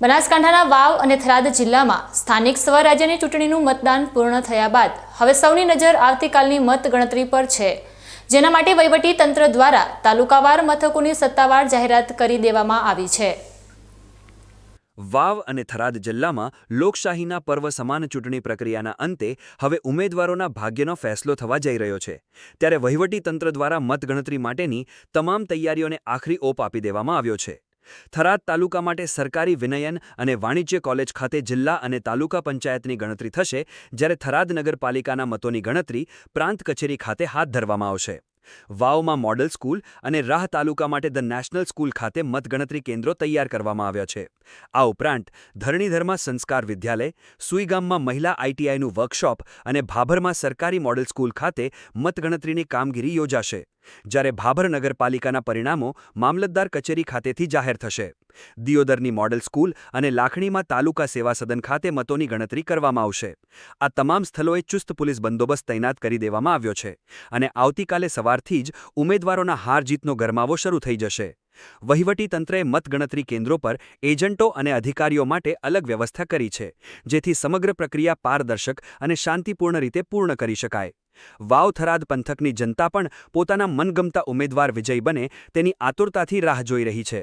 બનાસકાંઠાના વાવ અને થરાદ જિલ્લામાં સ્થાનિક સ્વરાજ્યની ચૂંટણીનું મતદાન પૂર્ણ થયા બાદ હવે સૌની નજર આવતીકાલની મતગણતરી પર છે, જેના માટે વહીવટી તંત્ર દ્વારા તાલુકાવાર મથકોની સત્તાવાર જાહેરાત કરી દેવામાં આવી છે। વાવ અને થરાદ જિલ્લામાં લોકશાહીના પર્વ સમાન ચૂંટણી પ્રક્રિયાના અંતે હવે ઉમેદવારોના ભાગ્યનો ફેસલો થવા જઈ રહ્યો છે, ત્યારે વહીવટી તંત્ર દ્વારા મતગણતરી માટેની તમામ તૈયારીઓને આખરી ઓપ આપી દેવામાં આવ્યો છે। થરાદ તાલુકા માટે સરકારી વિનયન અને વાણિજ્ય કોલેજ ખાતે જિલ્લા અને તાલુકા પંચાયતની ગણતરી થશે, જ્યારે થરાદ નગરપાલિકાના મતોની ગણતરી પ્રાંત કચેરી ખાતે હાથ ધરવામાં આવશે। વાવમાં મોડલ સ્કૂલ અને રાહ તાલુકા માટે ધ નેશનલ સ્કૂલ ખાતે મતગણતરી કેન્દ્રો તૈયાર કરવામાં આવ્યા છે। આ ઉપરાંત ધરણીધરમાં સંસ્કાર વિદ્યાલય, સુઈગામમાં મહિલા આઈટીઆઈનું વર્કશોપ અને ભાભરમાં સરકારી મોડલ સ્કૂલ ખાતે મતગણતરીની કામગીરી યોજાશે, જ્યારે ભાભર નગરપાલિકાના પરિણામો મામલતદાર કચેરી ખાતેથી જાહેર થશે। દિયોદરની મોડલ સ્કૂલ અને લાખણીમાં તાલુકા સેવા સદન ખાતે મતોની ગણતરી કરવામાં આવશે। આ તમામ સ્થળોએ ચુસ્ત પોલીસ બંદોબસ્ત તૈનાત કરી દેવામાં આવ્યો છે અને આવતીકાલે સવારથી જ ઉમેદવારોના હાર જીતનો ગરમાવો શરૂ થઈ જશે। વહીવટી તંત્રએ મતગણતરી કેન્દ્રો પર એજન્ટો અને અધિકારીઓ માટે અલગ વ્યવસ્થા કરી છે, જેથી સમગ્ર પ્રક્રિયા પારદર્શક અને શાંતિપૂર્ણ રીતે પૂર્ણ કરી શકાય। વાવ થરાદ પંથકની જનતા પણ પોતાના મનગમતા ઉમેદવાર વિજયી બને તેની આતુરતાથી રાહ જોઈ રહી છે।